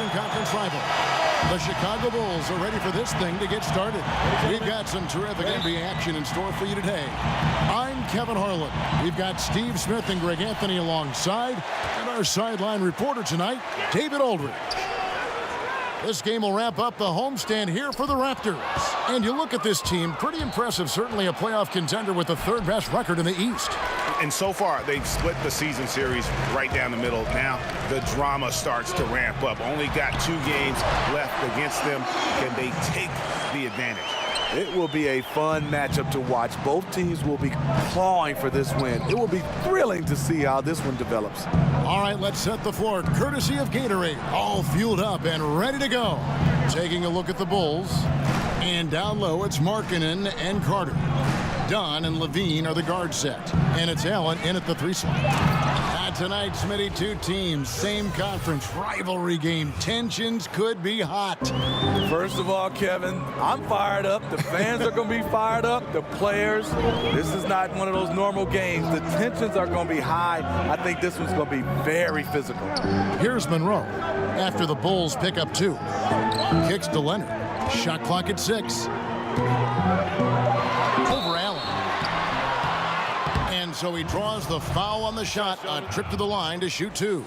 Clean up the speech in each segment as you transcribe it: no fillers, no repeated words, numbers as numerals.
Eastern Conference rival. The Chicago Bulls are ready for this thing to get started. We've got some terrific NBA action in store for you today. I'm Kevin Harlan. We've got Steve Smith and Greg Anthony alongside, and our sideline reporter tonight, David Aldridge. This game will wrap up the homestand here for the Raptors. And you look at this team, pretty impressive. Certainly a playoff contender with the third-best record in the East. And so far, they've split the season series right down the middle. Now the drama starts to ramp up. Only got 2 games left against them. Can they take the advantage? It will be a fun matchup to watch. Both teams will be clawing for this win. It will be thrilling to see how this one develops. All right, let's set the floor. Courtesy of Gatorade, all fueled up and ready to go. Taking a look at the Bulls. And down low, it's Markkanen and Carter. Dunn and Levine are the guard set. And it's Allen in at the 3 slot. Tonight, Smitty, 2 teams, same conference, rivalry game. Tensions could be hot. First of all, Kevin, I'm fired up. The fans are going to be fired up. The players. This is not one of those normal games. The tensions are going to be high. I think this one's going to be very physical. Here's Monroe after the Bulls pick up 2. Kicks to Leonard. Shot clock at 6. Over Allen. And so he draws the foul on the shot. A trip to the line to shoot 2.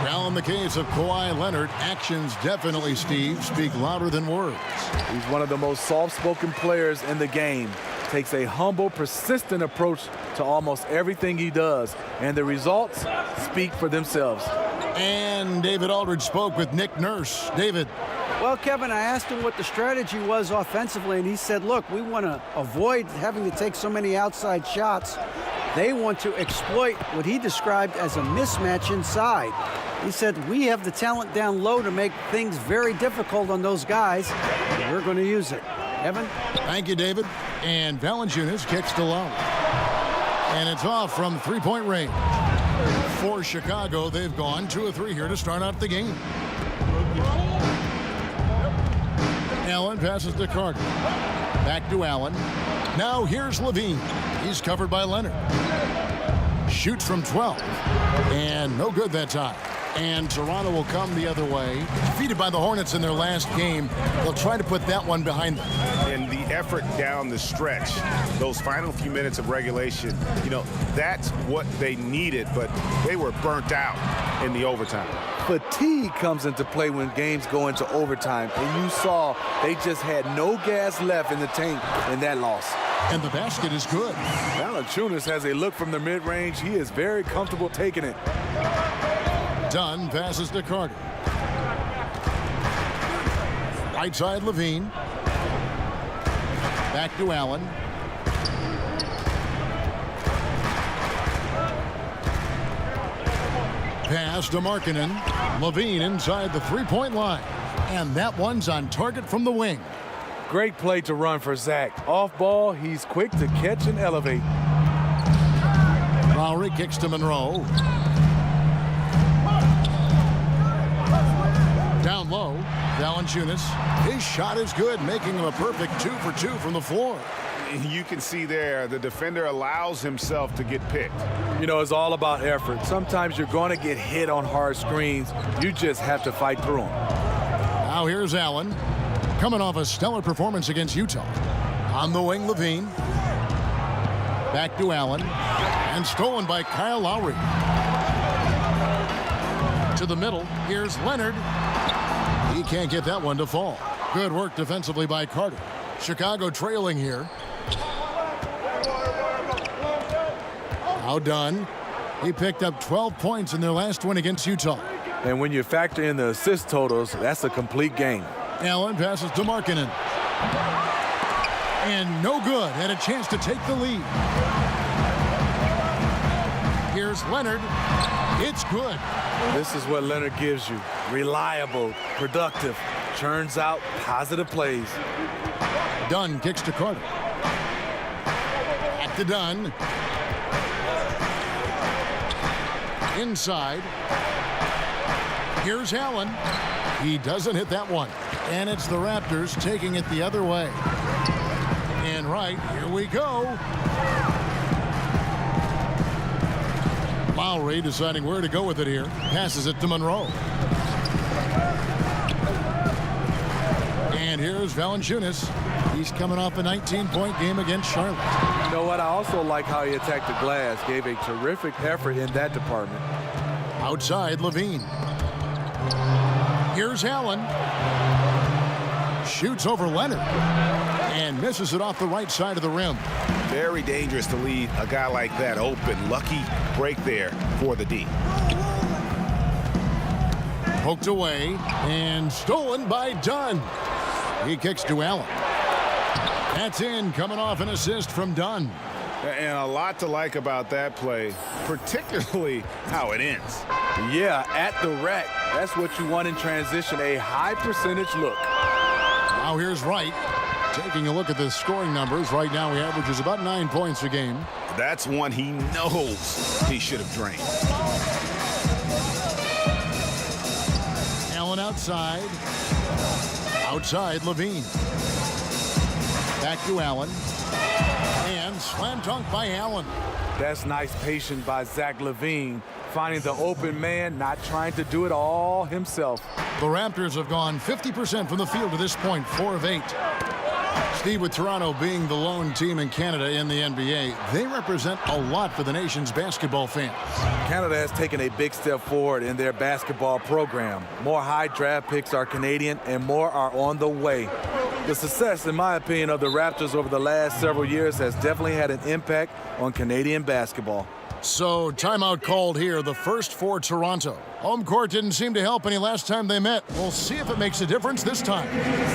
Well, in the case of Kawhi Leonard, actions definitely, Steve, speak louder than words. He's one of the most soft-spoken players in the game. Takes a humble, persistent approach to almost everything he does. And the results speak for themselves. And David Aldridge spoke with Nick Nurse. David. Well, Kevin, I asked him what the strategy was offensively, and he said, look, we want to avoid having to take so many outside shots. They want to exploit what he described as a mismatch inside. He said, we have the talent down low to make things very difficult on those guys. We're going to use it. Evan? Thank you, David. And Valanciunas kicks to low. And it's off from three-point range. For Chicago, they've gone 2 of 3 here to start out the game. Allen passes to Carter. Back to Allen. Now here's Levine. He's covered by Leonard. Shoots from 12. And no good that time. And Toronto will come the other way. Defeated by the Hornets in their last game. They'll try to put that one behind them. And the effort down the stretch, those final few minutes of regulation, you know, that's what they needed, but they were burnt out in the overtime. Fatigue comes into play when games go into overtime, and you saw they just had no gas left in the tank in that loss. And the basket is good. Valanciunas has a look from the mid-range. He is very comfortable taking it. Dunn passes to Carter. Right side, Levine. Back to Allen. Pass to Markkanen. Levine inside the 3-point line. And that one's on target from the wing. Great play to run for Zach. Off ball, he's quick to catch and elevate. Lowry kicks to Monroe. Down low, Valanciunas. His shot is good, making him a perfect 2 for 2 from the floor. You can see there the defender allows himself to get picked. You know, it's all about effort. Sometimes you're going to get hit on hard screens. You just have to fight through them. Now here's Allen, coming off a stellar performance against Utah. On the wing, Levine. Back to Allen. And stolen by Kyle Lowry. To the middle, here's Leonard. He can't get that one to fall. Good work defensively by Carter. Chicago trailing here. Now Dunn. He picked up 12 points in their last win against Utah. And when you factor in the assist totals, that's a complete game. Allen passes to Markkanen. And no good. Had a chance to take the lead. Here's Leonard. It's good. This is what Leonard gives you. Reliable, productive, churns out positive plays. Dunn kicks to Carter. Back to Dunn. Inside. Here's Allen. He doesn't hit that one. And it's the Raptors taking it the other way. And right, here we go. Lowry deciding where to go with it here. Passes it to Monroe. And here's Valanciunas. He's coming off a 19-point game against Charlotte. You know what? I also like how he attacked the glass. Gave a terrific effort in that department. Outside, Levine. Here's Allen. Shoots over Leonard. And misses it off the right side of the rim. Very dangerous to leave a guy like that open. Lucky break there for the D. Poked away and stolen by Dunn. He kicks to Allen. That's in, coming off an assist from Dunn. And a lot to like about that play, particularly how it ends. Yeah, at the rack. That's what you want in transition, a high percentage look. Now here's Wright. Taking a look at the scoring numbers. Right now he averages about 9 points a game. That's one he knows he should have drained. Allen outside. Outside, Levine. Back to Allen. And slam dunk by Allen. That's nice patience by Zach LaVine, finding the open man, not trying to do it all himself. The Raptors have gone 50% from the field to this point, 4 of 8. Steve, with Toronto being the lone team in Canada in the NBA, they represent a lot for the nation's basketball fans. Canada has taken a big step forward in their basketball program. More high draft picks are Canadian and more are on the way. The success, in my opinion, of the Raptors over the last several years has definitely had an impact on Canadian basketball. So, timeout called here, the first for Toronto. Home court didn't seem to help any last time they met. We'll see if it makes a difference this time.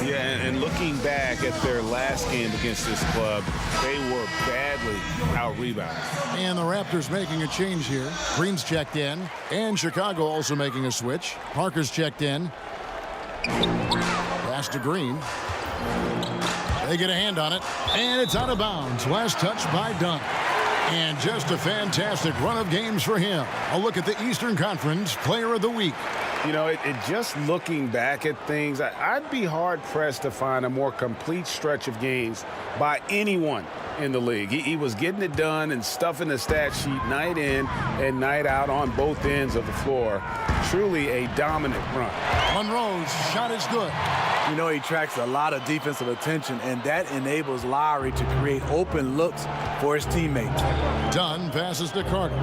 Yeah, and looking back at their last game against this club, they were badly out-rebounded. And the Raptors making a change here. Green's checked in, and Chicago also making a switch. Parker's checked in. Pass to Green. They get a hand on it, and it's out of bounds. Last touch by Dunn. And just a fantastic run of games for him. A look at the Eastern Conference Player of the Week. You know, just looking back at things, I'd be hard-pressed to find a more complete stretch of games by anyone in the league. He was getting it done and stuffing the stat sheet night in and night out on both ends of the floor. Truly a dominant run. Monroe's shot is good. You know, he attracts a lot of defensive attention, and that enables Lowry to create open looks for his teammates. Dunn passes to Carter.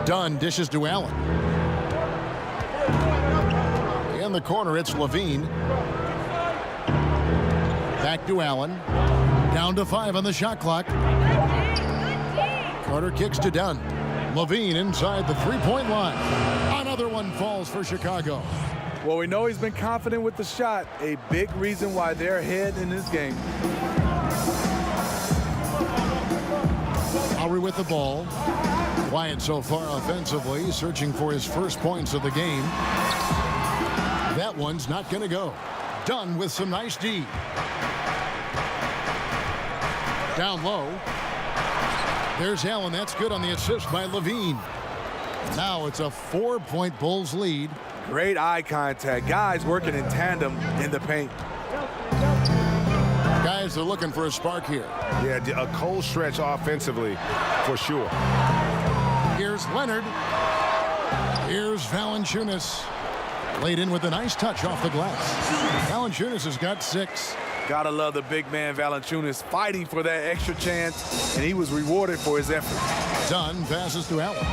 Dunn dishes to Allen. In the corner, it's Levine. Back to Allen. Down to 5 on the shot clock. Carter kicks to Dunn. Levine inside the three-point line. Another one falls for Chicago. Well, we know he's been confident with the shot, a big reason why they're ahead in this game. Lowry with the ball. Quiet so far offensively, searching for his first points of the game. That one's not going to go. Dunn with some nice D. Down low. There's Allen. That's good on the assist by Levine. Now it's a 4-point Bulls lead. Great eye contact. Guys working in tandem in the paint. Guys are looking for a spark here. Yeah, a cold stretch offensively for sure. Here's Leonard. Here's Valanciunas. Laid in with a nice touch off the glass. Valanciunas has got 6. Gotta love the big man Valanciunas fighting for that extra chance, and he was rewarded for his effort. Dunn passes to Allen.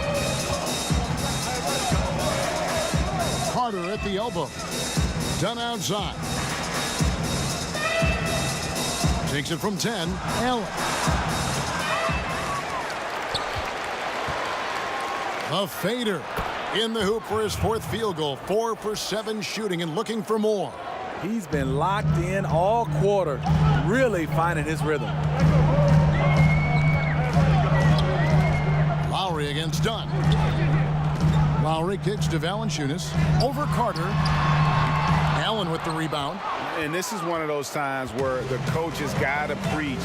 Carter at the elbow. Dunn outside. Takes it from 10. Allen. A fader in the hoop for his 4th field goal. 4 for 7 shooting and looking for more. He's been locked in all quarter, really finding his rhythm. Lowry against Dunn. Lowry kicks to Valanciunas. Over Carter. Allen with the rebound. And this is one of those times where the coach has got to preach,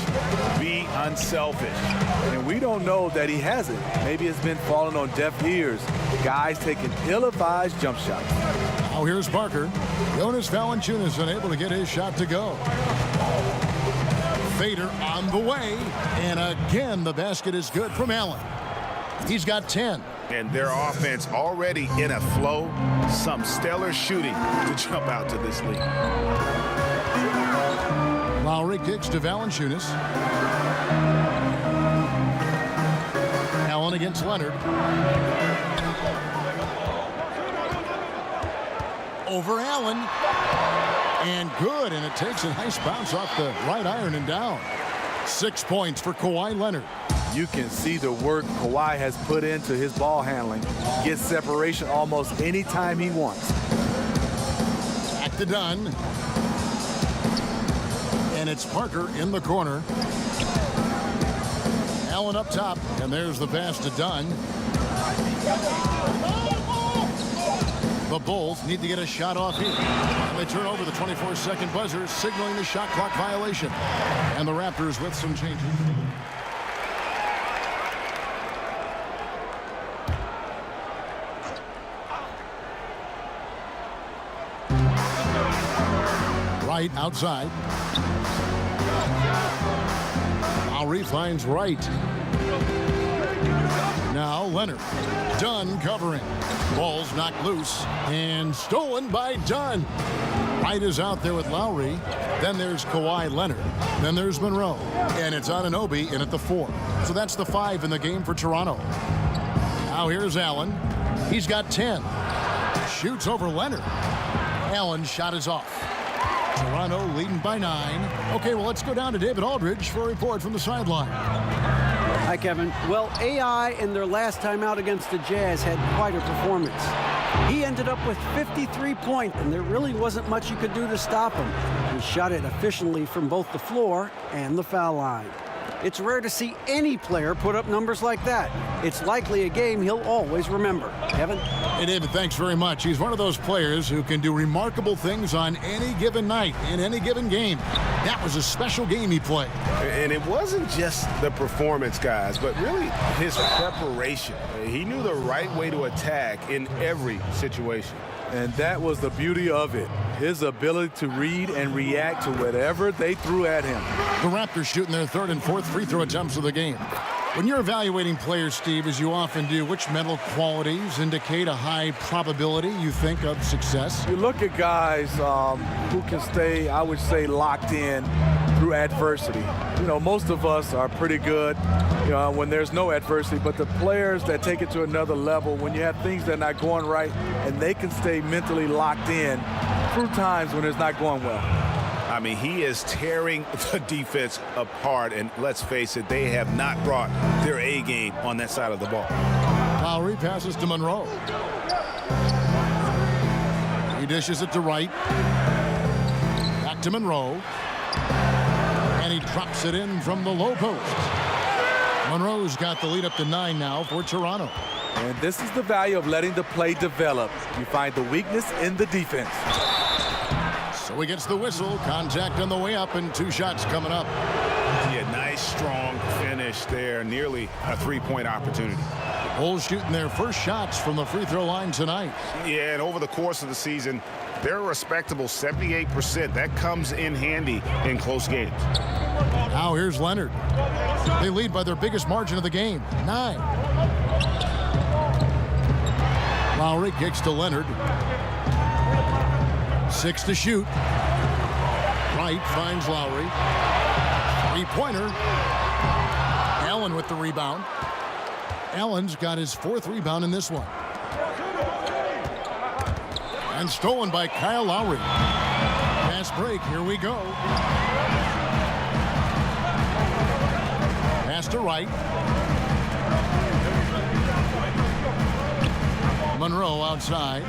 be unselfish. And we don't know that he hasn't. Maybe it's been falling on deaf ears. Guys taking ill-advised jump shots. Now here's Parker. Jonas Valanciunas unable to get his shot to go. Fader on the way. And again, the basket is good from Allen. He's got 10. And their offense already in a flow. Some stellar shooting to jump out to this lead. Lowry kicks to Valanciunas. Allen against Leonard. Over Allen. And good, and it takes a nice bounce off the right iron and down. 6 points for Kawhi Leonard. You can see the work Kawhi has put into his ball handling. Gets separation almost any time he wants. Back to Dunn. And it's Parker in the corner. Allen up top, and there's the pass to Dunn. The Bulls need to get a shot off here. And they turn over the 24-second buzzer, signaling the shot clock violation. And the Raptors with some changes. Wright outside. Lowry finds Wright. Now Leonard. Dunn covering. Ball's knocked loose and stolen by Dunn. Wright is out there with Lowry. Then there's Kawhi Leonard. Then there's Monroe. And it's Anunoby in at the 4. So that's the 5 in the game for Toronto. Now here's Allen. He's got 10. Shoots over Leonard. Allen's shot is off. Toronto leading by 9. Okay, well, let's go down to David Aldridge for a report from the sideline. Hi, Kevin. Well, AI in their last time out against the Jazz had quite a performance. He ended up with 53 points, and there really wasn't much you could do to stop him. He shot it efficiently from both the floor and the foul line. It's rare to see any player put up numbers like that. It's likely a game he'll always remember. Kevin? Hey, David, thanks very much. He's one of those players who can do remarkable things on any given night, in any given game. That was a special game he played. And it wasn't just the performance, guys, but really his preparation. He knew the right way to attack in every situation. And that was the beauty of it. His ability to read and react to whatever they threw at him. The Raptors shooting their 3rd and 4th free throw attempts of the game. When you're evaluating players, Steve, as you often do, which mental qualities indicate a high probability, you think, of success? You look at guys who can stay, I would say, locked in through adversity. You know, most of us are pretty good, you know, when there's no adversity, but the players that take it to another level, when you have things that are not going right, and they can stay mentally locked in through times when it's not going well. I mean, he is tearing the defense apart, and let's face it, they have not brought their A game on that side of the ball. Lowry passes to Monroe. He dishes it to Wright. Back to Monroe. And he drops it in from the low post. Monroe's got the lead up to 9 now for Toronto. And this is the value of letting the play develop. You find the weakness in the defense. So he gets the whistle. Contact on the way up, and 2 shots coming up. Yeah, nice, strong finish there. Nearly a 3-point opportunity. Bulls shooting their first shots from the free throw line tonight. Yeah, and over the course of the season, they're a respectable 78%. That comes in handy in close games. Now here's Leonard. They lead by their biggest margin of the game, 9. Lowry kicks to Leonard. 6 to shoot. Wright finds Lowry. 3-pointer. Allen with the rebound. Allen's got his 4th rebound in this one. And stolen by Kyle Lowry. Fast break, here we go. Pass to Wright. Monroe outside.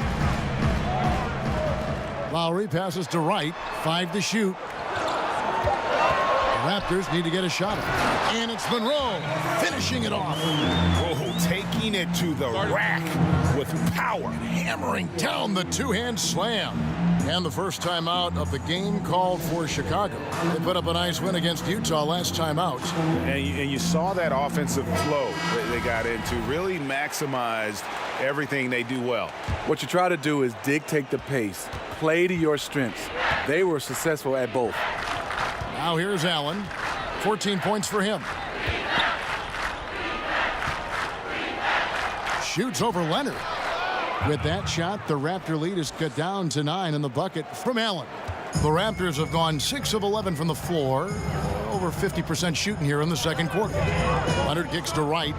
Lowry passes to Wright. 5 to shoot. The Raptors need to get a shot. And it's Monroe finishing it off. Oh, taking it to the rack with power. Hammering down the 2-hand slam. And the first time out of the game called for Chicago. They put up a nice win against Utah last time out. And you saw that offensive flow that they got into. Really maximized everything they do well. What you try to do is dictate the pace. Play to your strengths. They were successful at both. Now here's Allen. 14 points for him. shoots over Leonard. With that shot, the Raptor lead is cut down to 9 in the bucket from Allen. The Raptors have gone 6 of 11 from the floor. Over 50% shooting here in the second quarter. Leonard kicks to right.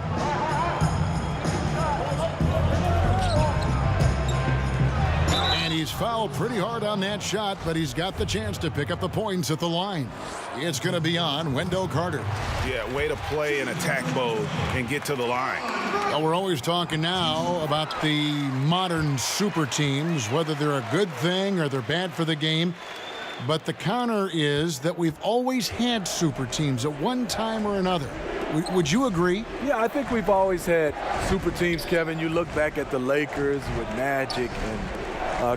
And he's fouled pretty hard on that shot, but he's got the chance to pick up the points at the line. It's going to be on Wendell Carter. Yeah, way to play in attack mode and get to the line. Well, we're always talking now about the modern super teams, whether they're a good thing or they're bad for the game. But the counter is that we've always had super teams at one time or another. Would you agree? Yeah, I think we've always had super teams, Kevin. You look back at the Lakers with Magic and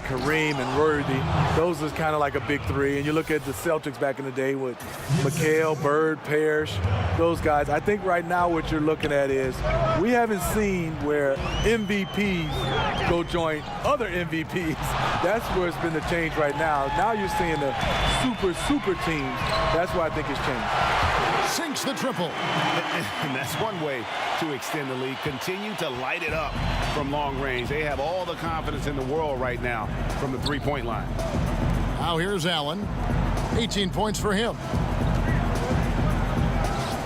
Kareem and Worthy. Those are kind of like a big three. And you look at the Celtics back in the day with McHale, Bird, Parrish, those guys. I think right now what you're looking at is we haven't seen where MVPs go join other MVPs. That's where it's been the change right now. Now you're seeing the super teams. That's why I think it's changed. Sinks the triple. And that's one way to extend the lead. Continue to light it up from long range. They have all the confidence in the world right now from the three-point line. Now here's Allen. 18 points for him.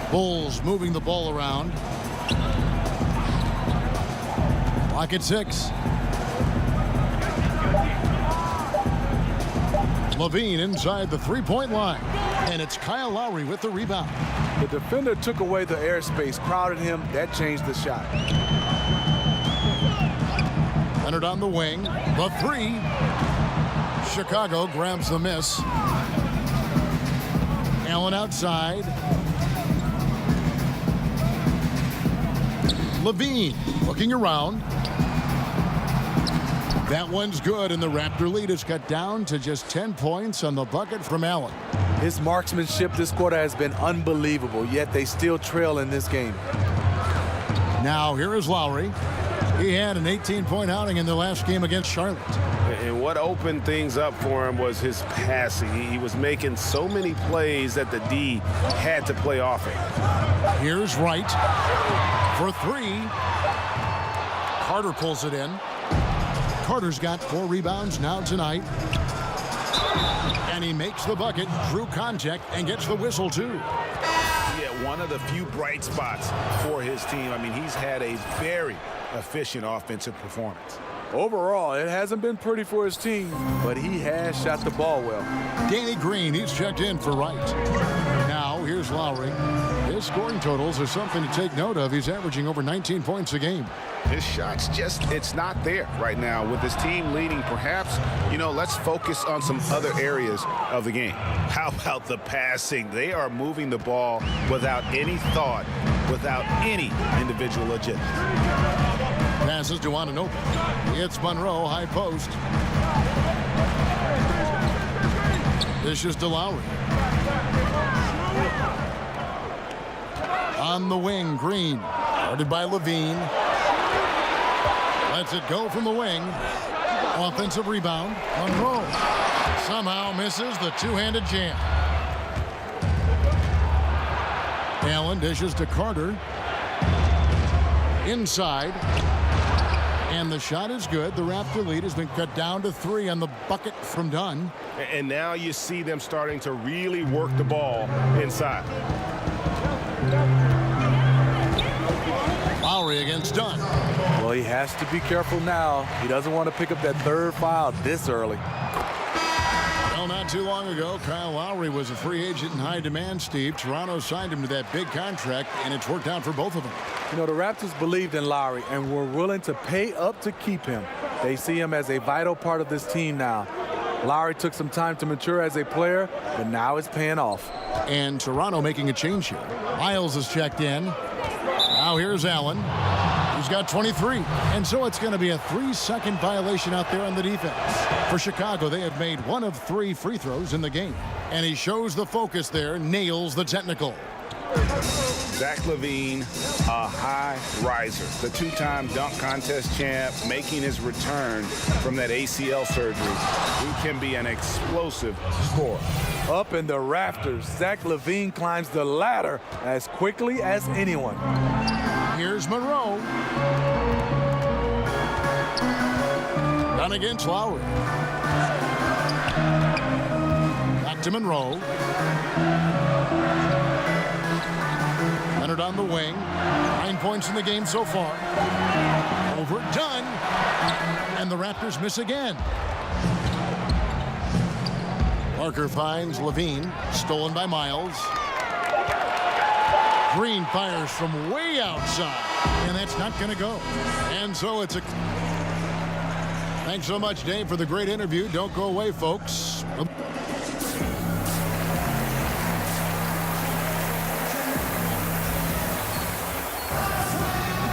Bulls moving the ball around. Clock at 6. Levine inside the three-point line. And it's Kyle Lowry with the rebound. The defender took away the airspace, crowded him. That changed the shot. Leonard on the wing. The three. Chicago grabs the miss. Allen outside. Levine looking around. That one's good, and the Raptor lead is cut down to just 10 points on the bucket from Allen. His marksmanship this quarter has been unbelievable, yet they still trail in this game. Now here is Lowry. He had an 18-point outing in the last game against Charlotte. And what opened things up for him was his passing. He was making so many plays that the D had to play off it. Here's Wright for 3. Carter pulls it in. Carter's got 4 rebounds now tonight. And he makes the bucket through contact and gets the whistle too. Yeah, one of the few bright spots for his team. I mean, he's had a very efficient offensive performance. Overall, it hasn't been pretty for his team, but he has shot the ball well. Danny Green, he's checked in for Wright. Now, here's Lowry. His scoring totals are something to take note of. He's averaging over 19 points a game. His shots it's not there right now. With his team leading, perhaps, let's focus on some other areas of the game. How about the passing? They are moving the ball without any thought, without any individual agenda. Passes to Anunoby. It's Monroe, high post. This is to Lowry. On the wing, Green. Guarded by Levine. Lets it go from the wing. Offensive rebound. Monroe somehow misses the two-handed jam. Allen dishes to Carter. Inside. And the shot is good. The Raptor lead has been cut down to 3 on the bucket from Dunn. And now you see them starting to really work the ball inside. Lowry against Dunn. Well, he has to be careful now. He doesn't want to pick up that third foul this early. Well, not too long ago, Kyle Lowry was a free agent in high demand, Steve. Toronto signed him to that big contract, and it's worked out for both of them. The Raptors believed in Lowry and were willing to pay up to keep him. They see him as a vital part of this team now. Lowry took some time to mature as a player, but now it's paying off. And Toronto making a change here. Miles is checked in. Now here's Allen. He's got 23. And so it's going to be a 3-second violation out there on the defense. For Chicago, they have made 1 of 3 free throws in the game. And he shows the focus there, nails the technical. Zach LaVine, a high riser, the 2-time dunk contest champ, making his return from that ACL surgery. He can be an explosive scorer. Up in the rafters, Zach LaVine climbs the ladder as quickly as anyone. Here's Monroe. Done against Lowry. Back to Monroe. Leonard on the wing. 9 points in the game so far. Over, done. And the Raptors miss again. Parker finds Levine. Stolen by Miles. Green fires from way outside. And that's not going to go. And so it's a... Thanks so much, Dave, for the great interview. Don't go away, folks.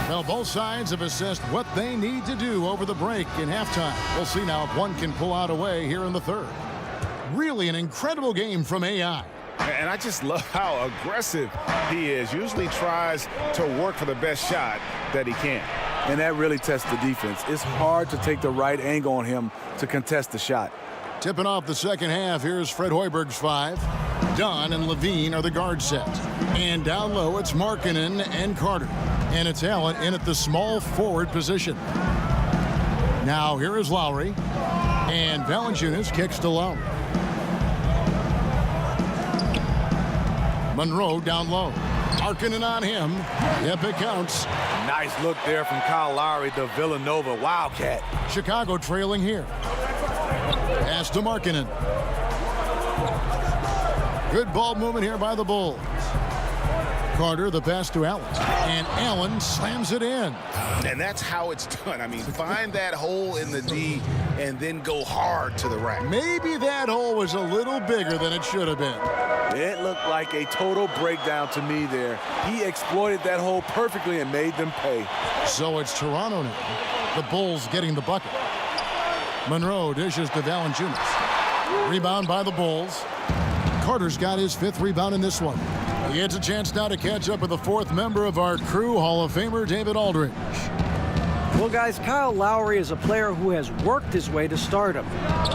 Well, both sides have assessed what they need to do over the break in halftime. We'll see now if one can pull out a way here in the third. Really an incredible game from AI. And I just love how aggressive he is. Usually tries to work for the best shot that he can. And that really tests the defense. It's hard to take the right angle on him to contest the shot. Tipping off the second half, here's Fred Hoiberg's 5. Dunn and Levine are the guard set. And down low, it's Markkanen and Carter. And it's Allen in at the small forward position. Now here is Lowry. And Valanciunas kicks to Lowry. Monroe down low. Markkanen on him. Yep, it counts. Nice look there from Kyle Lowry, the Villanova Wildcat. Chicago trailing here. Pass to Markkanen. Good ball movement here by the Bulls. Carter, the pass to Allen. And Allen slams it in. And that's how it's done. I mean, find that hole in the D and then go hard to the rack. Maybe that hole was a little bigger than it should have been. It looked like a total breakdown to me there. He exploited that hole perfectly and made them pay. So it's Toronto now. The Bulls getting the bucket. Monroe dishes to Valanciunas. Rebound by the Bulls. Carter's got his 5th rebound in this one. He gets a chance now to catch up with the 4th member of our crew, Hall of Famer David Aldridge. Well, guys, Kyle Lowry is a player who has worked his way to stardom.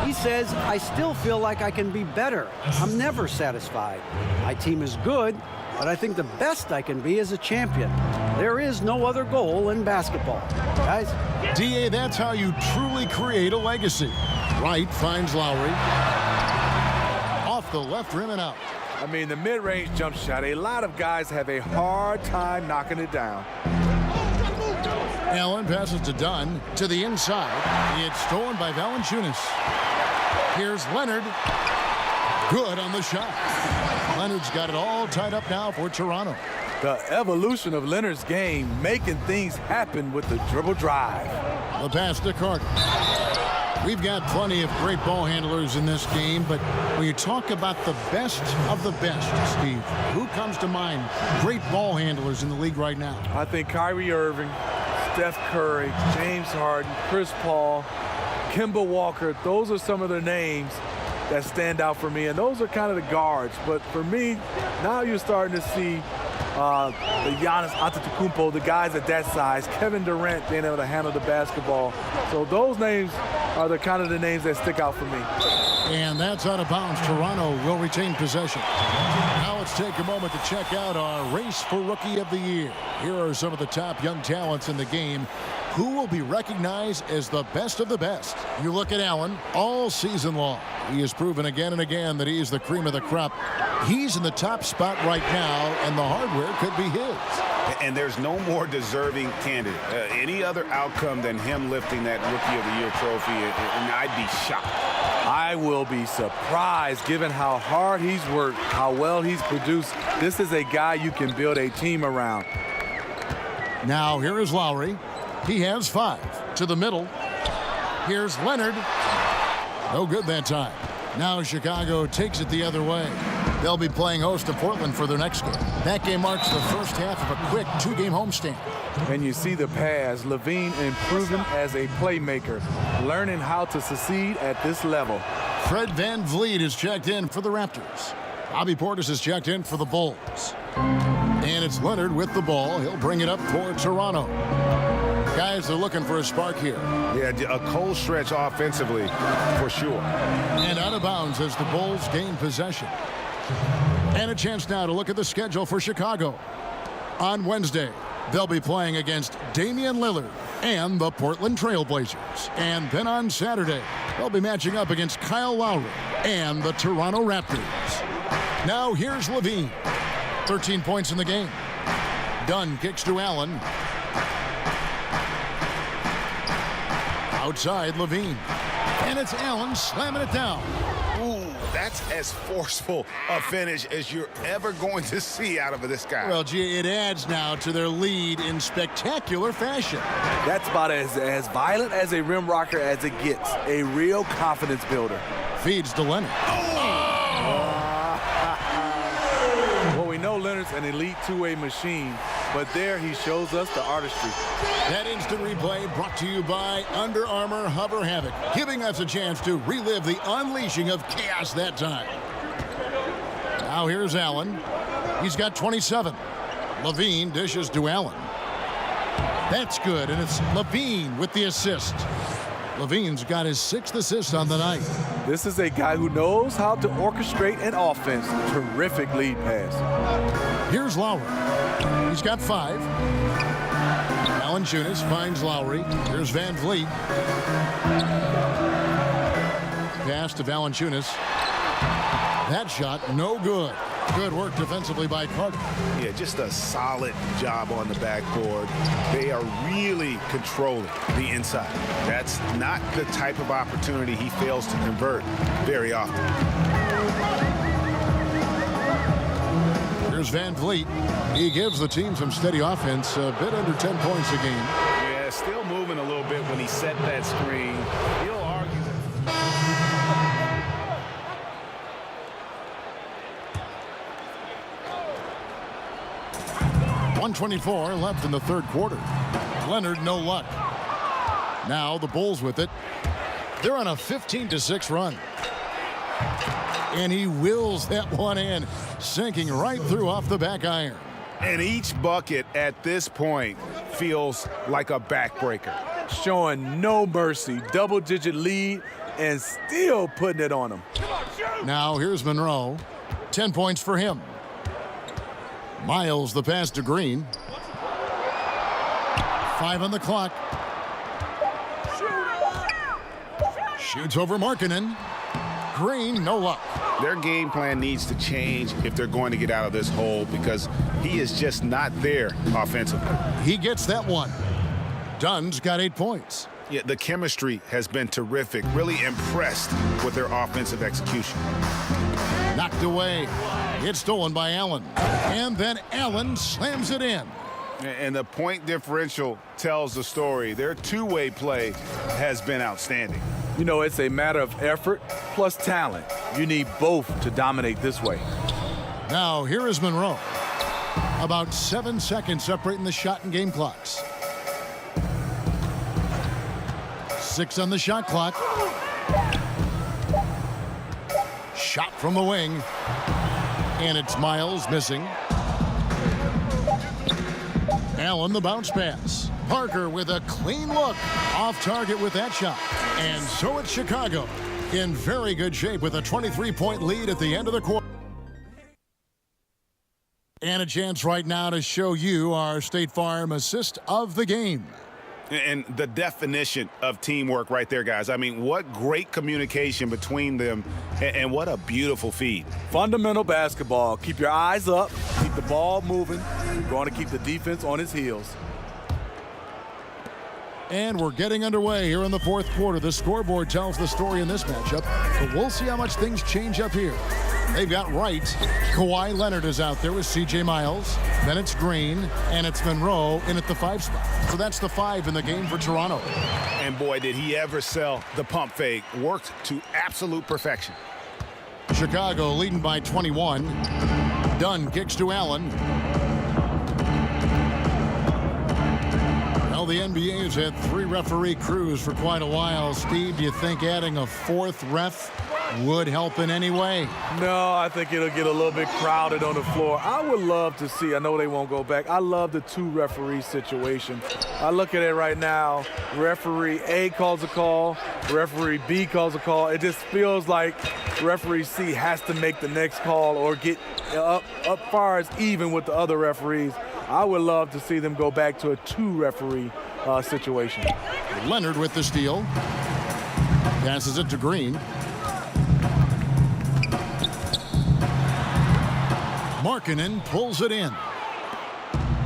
He says, I still feel like I can be better. I'm never satisfied. My team is good, but I think the best I can be is a champion. There is no other goal in basketball. Guys? D.A., that's how you truly create a legacy. Wright finds Lowry. Off the left rim and out. I mean, the mid-range jump shot, a lot of guys have a hard time knocking it down. Allen passes to Dunn to the inside. It's stolen by Valanciunas. Here's Leonard. Good on the shot. Leonard's got it all tied up now for Toronto. The evolution of Leonard's game, making things happen with the dribble drive. The pass to Carter. We've got plenty of great ball handlers in this game, but when you talk about the best of the best, Steve, who comes to mind? Great ball handlers in the league right now. I think Kyrie Irving, Steph Curry, James Harden, Chris Paul, Kemba Walker, those are some of the names that stand out for me, and those are kind of the guards. But for me, now you're starting to see the Giannis Antetokounmpo, the guys at that size, Kevin Durant being able to handle the basketball. So those names are the kind of the names that stick out for me. And that's out of bounds. Toronto will retain possession. Now let's take a moment to check out our race for Rookie of the Year. Here are some of the top young talents in the game who will be recognized as the best of the best. You look at Allen all season long. He has proven again and again that he's the cream of the crop. He's in the top spot right now, and the hardware could be his. And there's no more deserving candidate. Any other outcome than him lifting that Rookie of the Year trophy, and I'd be shocked. I will be surprised given how hard he's worked, how well he's produced. This is a guy you can build a team around. Now here is Lowry. He has 5 to the middle. Here's Leonard. No good that time. Now Chicago takes it the other way. They'll be playing host to Portland for their next game. That game marks the first half of a quick 2-game homestand. And you see the pass. Levine improving as a playmaker, learning how to succeed at this level. Fred VanVleet is checked in for the Raptors. Bobby Portis is checked in for the Bulls. And it's Leonard with the ball. He'll bring it up for Toronto. Guys, they're looking for a spark here. Yeah, a cold stretch offensively, for sure. And out of bounds as the Bulls gain possession. And a chance now to look at the schedule for Chicago. On Wednesday, they'll be playing against Damian Lillard and the Portland Trail Blazers. And then on Saturday, they'll be matching up against Kyle Lowry and the Toronto Raptors. Now here's Levine. 13 points in the game. Dunn kicks to Allen. Outside Levine. And it's Allen slamming it down. Ooh, that's as forceful a finish as you're ever going to see out of this guy. Well, gee, it adds now to their lead in spectacular fashion. That's about as violent as a rim rocker as it gets. A real confidence builder. Feeds to Leonard. Well, we know Leonard's an elite two-way machine, but there he shows us the artistry. That instant replay brought to you by Under Armour Hover Havoc, giving us a chance to relive the unleashing of chaos that time. Now here's Allen. He's got 27. Levine dishes to Allen. That's good, and it's Levine with the assist. Levine's got his 6th assist on the night. This is a guy who knows how to orchestrate an offense. Terrific lead pass. Here's Lowry. He's got 5. Valanciunas finds Lowry. Here's Van Vliet. Pass to Valanciunas. That shot, no good. Good work defensively by Carter. Yeah, just a solid job on the backboard. They are really controlling the inside. That's not the type of opportunity he fails to convert very often. Here's Van Vliet. He gives the team some steady offense, a bit under 10 points a game. Yeah, still moving a little bit when he set that screen. He'll argue that. 1:24 left in the third quarter. Leonard, no luck. Now the Bulls with it. They're on a 15-6 run. And he wills that one in, sinking right through off the back iron. And each bucket at this point feels like a backbreaker. Showing no mercy. Double-digit lead and still putting it on him. Now here's Monroe. 10 points for him. Miles the pass to Green. 5 on the clock. Shoots over Markkanen. Green, no luck. Their game plan needs to change if they're going to get out of this hole because he is just not there offensively. He gets that one. Dunn's got 8 points. Yeah, the chemistry has been terrific. Really impressed with their offensive execution. Knocked away. It's stolen by Allen. And then Allen slams it in. And the point differential tells the story. Their two-way play has been outstanding. You know, it's a matter of effort plus talent. You need both to dominate this way. Now, here is Monroe. About 7 seconds separating the shot and game clocks. 6 on the shot clock. Shot from the wing. And it's Miles missing. Allen the bounce pass. Parker with a clean look. Off target with that shot. And so it's Chicago in very good shape with a 23-point lead at the end of the quarter. And a chance right now to show you our State Farm assist of the game. And the definition of teamwork right there, guys. I mean, what great communication between them and what a beautiful feed. Fundamental basketball. Keep your eyes up. Keep the ball moving. You're going to keep the defense on its heels. And we're getting underway here in the fourth quarter. The scoreboard tells the story in this matchup, but we'll see how much things change up here. They've got Wright. Kawhi Leonard is out there with C.J. Miles. Then it's Green, and it's Monroe in at the 5 spot. So that's the 5 in the game for Toronto. And boy, did he ever sell the pump fake. Worked to absolute perfection. Chicago leading by 21. Dunn kicks to Allen. Well, the NBA has had 3 referee crews for quite a while. Steve, do you think adding a 4th ref would help in any way? No, I think it'll get a little bit crowded on the floor. I would love to see, I know they won't go back, I love the 2 referee situation. I look at it right now, referee A calls a call, referee B calls a call. It just feels like referee C has to make the next call or get up far as even with the other referees. I would love to see them go back to a 2 referee situation. Leonard with the steal. Passes it to Green. Markkanen pulls it in.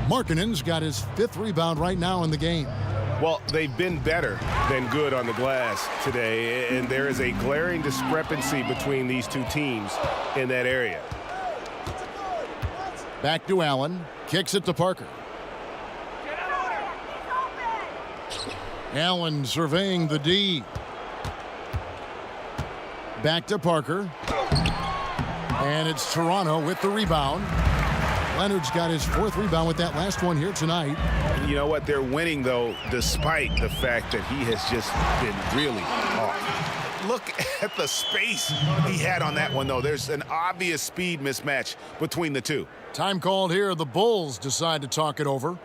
Markkanen's got his 5th rebound right now in the game. Well, they've been better than good on the glass today, and there is a glaring discrepancy between these two teams in that area. Back to Allen. Kicks it to Parker. Allen surveying the D. Back to Parker. And it's Toronto with the rebound. Leonard's got his 4th rebound with that last one here tonight. You know what? They're winning, though, despite the fact that he has just been really off. Look at the space he had on that one, though. There's an obvious speed mismatch between the two. Time called here. The Bulls decide to talk it over.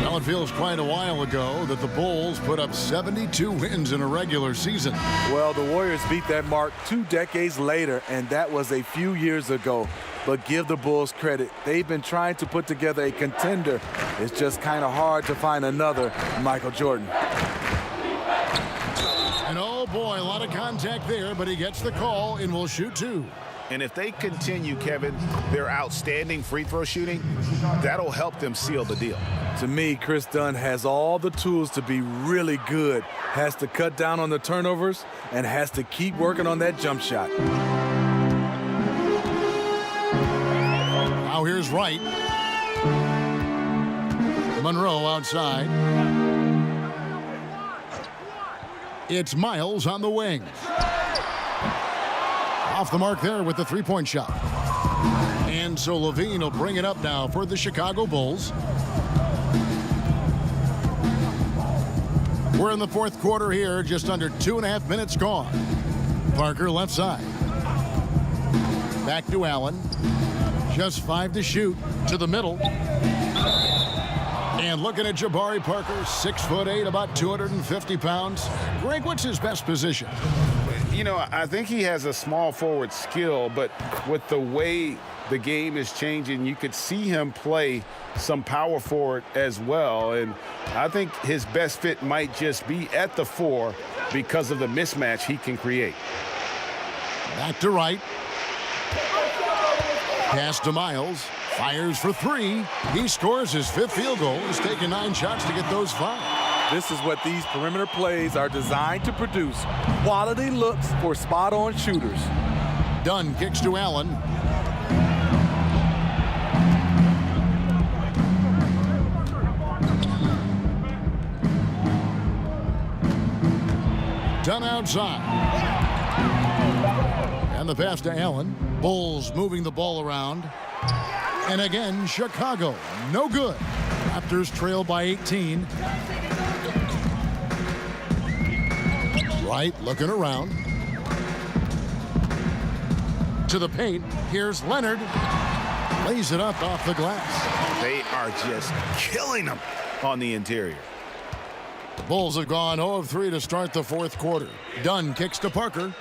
Well, it feels quite a while ago that the Bulls put up 72 wins in a regular season. Well, the Warriors beat that mark 2 decades later, and that was a few years ago. But give the Bulls credit. They've been trying to put together a contender. It's just kind of hard to find another Michael Jordan. And oh boy, a lot of contact there, but he gets the call and will shoot 2. And if they continue, Kevin, their outstanding free throw shooting, that'll help them seal the deal. To me, Chris Dunn has all the tools to be really good. Has to cut down on the turnovers and has to keep working on that jump shot. Now here's Wright. Monroe outside. It's Miles on the wing. Off the mark there with the 3-point shot. And so Levine will bring it up now for the Chicago Bulls. We're in the 4th quarter here, just under 2.5 minutes gone. Parker left side. Back to Allen. Just 5 to shoot to the middle. And looking at Jabari Parker, 6'8", about 250 pounds. Greg, what's his best position? You know, I think he has a small forward skill, but with the way the game is changing, you could see him play some power forward as well. And I think his best fit might just be at the 4 because of the mismatch he can create. Back to Wright. Pass to Miles. Fires for 3. He scores his 5th field goal. He's taken 9 shots to get those 5. This is what these perimeter plays are designed to produce. Quality looks for spot-on shooters. Dunn kicks to Allen. Dunn outside. And the pass to Allen. Bulls moving the ball around. And again, Chicago, no good. Raptors trail by 18. Wright looking around. To the paint. Here's Leonard. Lays it up off the glass. They are just killing them on the interior. The Bulls have gone 0 of 3 to start the 4th quarter. Dunn kicks to Parker.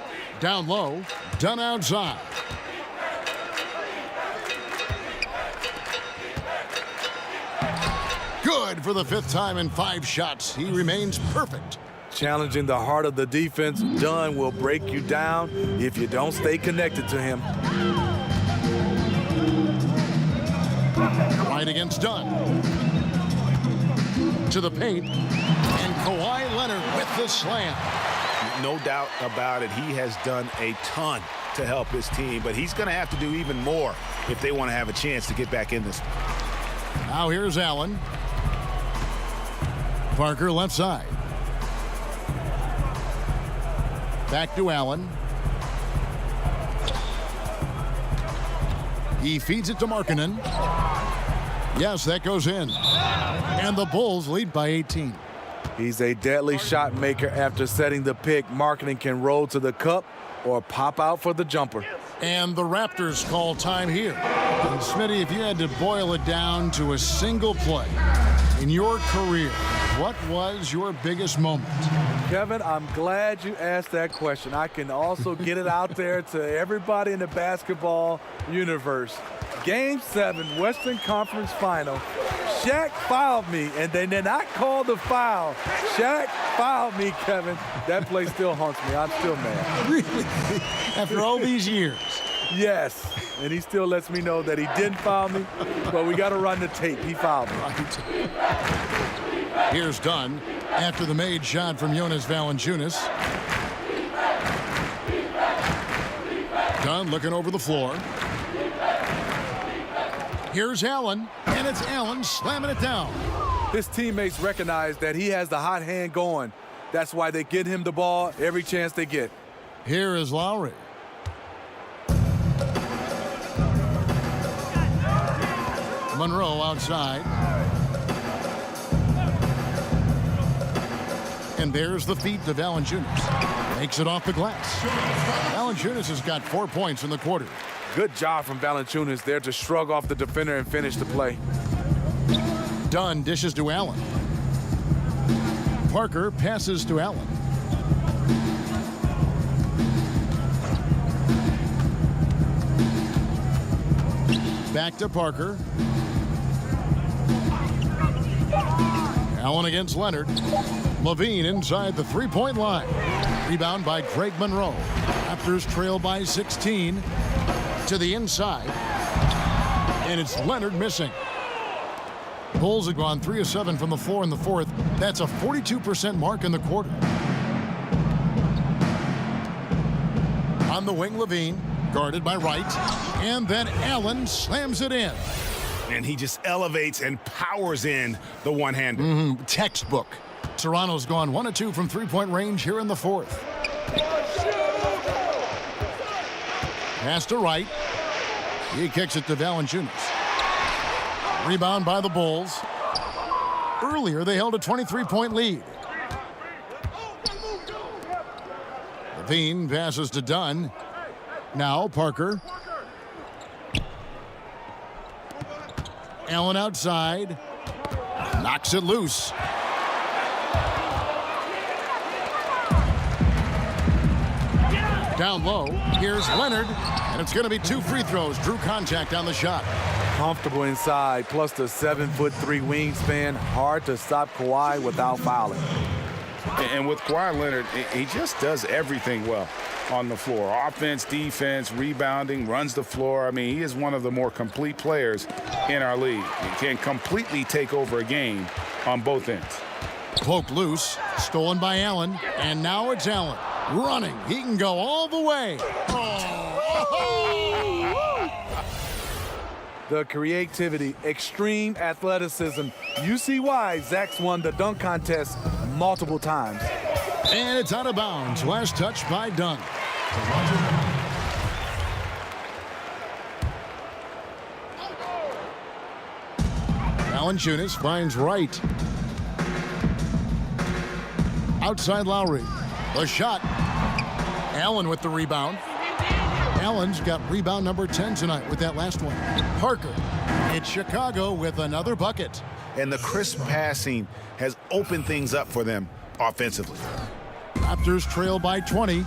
Down low. Dunn outside. Good for the 5th time in 5 shots. He remains perfect. Challenging the heart of the defense, Dunn will break you down if you don't stay connected to him. Right against Dunn. To the paint. And Kawhi Leonard with the slam. No doubt about it. He has done a ton to help his team, but he's going to have to do even more if they want to have a chance to get back in this. Now here's Allen. Parker left side. Back to Allen. He feeds it to Markkanen. Yes, that goes in. And the Bulls lead by 18. He's a deadly shot maker after setting the pick. Markkanen can roll to the cup or pop out for the jumper. And the Raptors call time here. And Smitty, if you had to boil it down to a single play in your career, what was your biggest moment? Kevin, I'm glad you asked that question. I can also get it out there to everybody in the basketball universe. Game 7, Western Conference Final. Shaq fouled me, and they did not call the foul. Shaq fouled me, Kevin. That play still haunts me. I'm still mad. Really? After all these years? Yes, and he still lets me know that he didn't foul me, but we got to run the tape. He fouled me. Right. Here's Dunn after the made shot from Jonas Valanciunas. Dunn looking over the floor. Here's Allen, and it's Allen slamming it down. His teammates recognize that he has the hot hand going. That's why they get him the ball every chance they get. Here is Lowry. Monroe outside. And there's the feed to Valanciunas. Makes it off the glass. Valanciunas has got 4 points in the quarter. Good job from Valanciunas there to shrug off the defender and finish the play. Dunn dishes to Allen. Parker passes to Allen. Back to Parker. Allen against Leonard. Levine inside the three-point line. Rebound by Greg Monroe. Raptors trail by 16 to the inside. And it's Leonard missing. Bulls have gone 3 of 7 from the floor in the fourth. That's a 42% mark in the quarter. On the wing, Levine, guarded by Wright. And then Allen slams it in. And he just elevates and powers in the one-hander. Textbook. Toronto's gone 1 of 2 from three-point range here in the fourth. Pass to Wright. He kicks it to Valanciunas. Rebound by the Bulls. Earlier, they held a 23-point lead. Levine passes to Dunn. Now Parker. Allen outside. Knocks it loose. Down low. Here's Leonard. And it's going to be 2 free throws. Drew contact on the shot. Comfortable inside, plus the 7'3" wingspan. Hard to stop Kawhi without fouling. And with Kawhi Leonard, he just does everything well on the floor. Offense, defense, rebounding, runs the floor. I mean, he is one of the more complete players in our league. He can completely take over a game on both ends. Cloak loose. Stolen by Allen. And now it's Allen. Running. He can go all the way. The creativity, extreme athleticism. You see why Zach's won the dunk contest multiple times. And it's out of bounds. Last touch by Dunn. Valanciunas finds Wright. Outside Lowry. The shot. Allen with the rebound. Allen's got rebound number 10 tonight with that last one. Parker. It's Chicago with another bucket. And the crisp passing has opened things up for them offensively. Raptors trail by 20.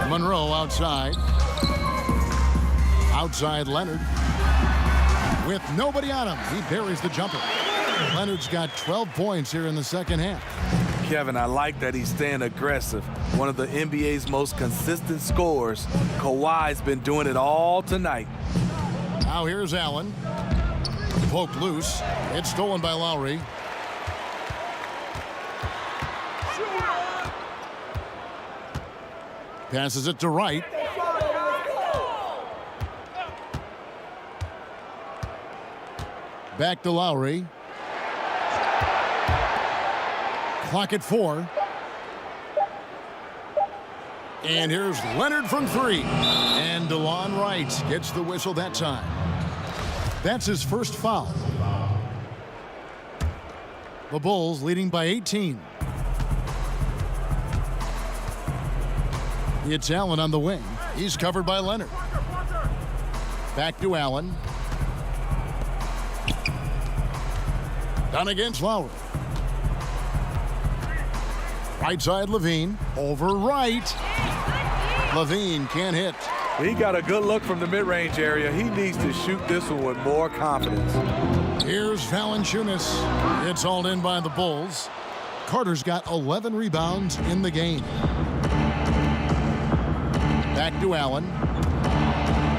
Monroe outside. Outside Leonard. With nobody on him, he buries the jumper. Leonard's got 12 points here in the second half. Kevin, I like that he's staying aggressive. One of the NBA's most consistent scorers. Kawhi's been doing it all tonight. Now here's Allen. Poked loose. It's stolen by Lowry. Passes it to Wright. Back to Lowry. Clock at 4. And here's Leonard from 3. And DeLon Wright gets the whistle that time. That's his first foul. The Bulls leading by 18. It's Allen on the wing. He's covered by Leonard. Back to Allen. Down against Lowry. Right side Levine. Over Wright. Levine can't hit. He got a good look from the mid-range area. He needs to shoot this one with more confidence. Here's Valanciunas. It's hauled in by the Bulls. Carter's got 11 rebounds in the game. Back to Allen.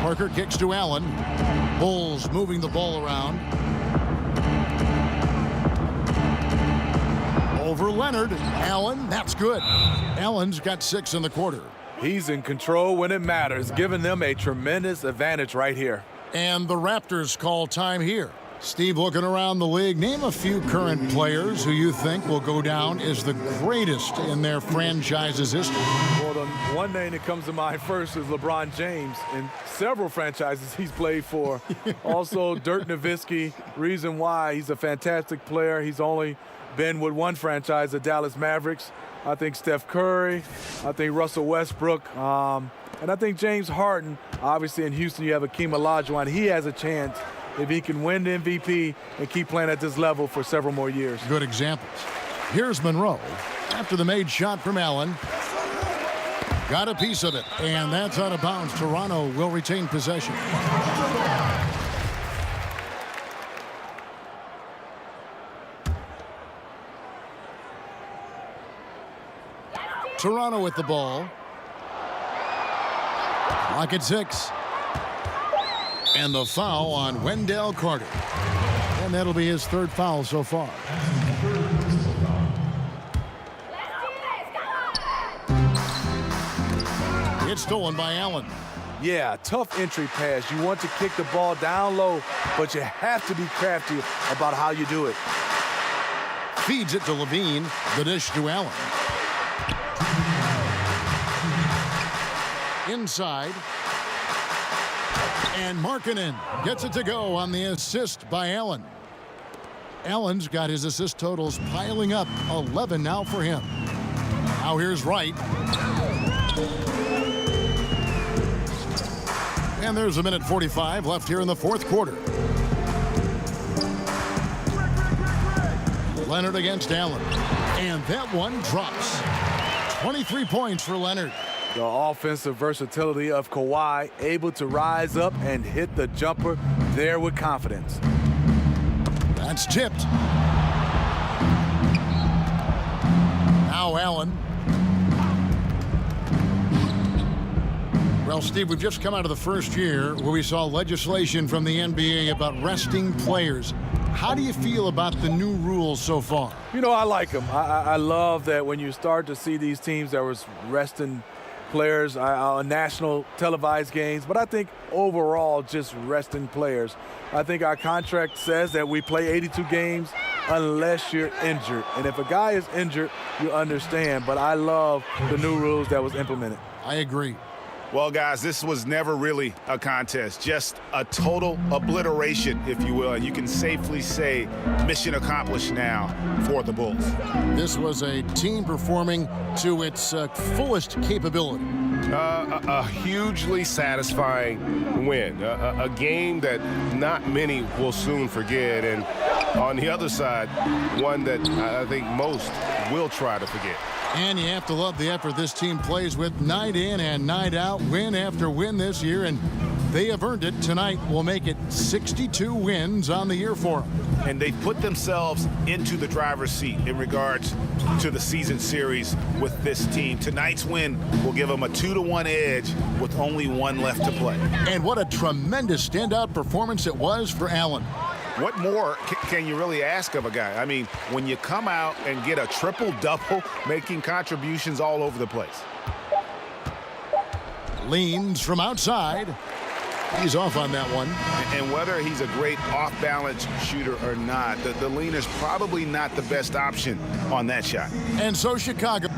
Parker kicks to Allen. Bulls moving the ball around. Over Leonard. Allen, that's good. Allen's got 6 in the quarter. He's in control when it matters, giving them a tremendous advantage right here. And the Raptors call time here. Steve, looking around the league, name a few current players who you think will go down as the greatest in their franchise's history. Well, the one name that comes to mind first is LeBron James. In several franchises he's played for. Also, Dirk Nowitzki. Reason why he's a fantastic player. He's only been with one franchise, the Dallas Mavericks. I think Steph Curry. I think Russell Westbrook. And I think James Harden. Obviously, in Houston, you have Akeem Olajuwon. He has a chance if he can win the MVP and keep playing at this level for several more years. Good examples. Here's Monroe. After the made shot from Allen. Got a piece of it, and that's out of bounds. Toronto will retain possession. Toronto with the ball. Clock at 6. And the foul on Wendell Carter. And that'll be his 3rd foul so far. It's stolen by Allen. Yeah, tough entry pass. You want to kick the ball down low, but you have to be crafty about how you do it. Feeds it to Levine. The dish to Allen. Inside. And Markkanen gets it to go on the assist by Allen. Allen's got his assist totals piling up. 11 now for him. Now here's Wright. And there's a minute 45 left here in the 4th quarter. Leonard against Allen. And that one drops. 23 points for Leonard. The offensive versatility of Kawhi, able to rise up and hit the jumper there with confidence. That's tipped. Now Allen. Well, Steve, we've just come out of the first year where we saw legislation from the NBA about resting players. How do you feel about the new rules so far? You know, I like them. I love that when you start to see these teams that was resting players on national televised games, but I think overall just resting players. I think our contract says that we play 82 games unless you're injured. And if a guy is injured, you understand. But I love the new rules that was implemented. I agree. Well, guys, this was never really a contest, just a total obliteration, if you will. And you can safely say mission accomplished now for the Bulls. This was a team performing to its fullest capability. A hugely satisfying win, a game that not many will soon forget, and on the other side, one that I think most will try to forget. And you have to love the effort this team plays with night in and night out, win after win this year, and they have earned it. Tonight will make it 62 wins on the year for them. And they put themselves into the driver's seat in regards to the season series with this team. Tonight's win will give them a 2-1 edge with only one left to play. And what a tremendous standout performance it was for Allen. What more can you really ask of a guy? I mean, when you come out and get a triple-double, making contributions all over the place. Leans from outside. He's off on that one. And whether he's a great off-balance shooter or not, the lean is probably not the best option on that shot. And so Chicago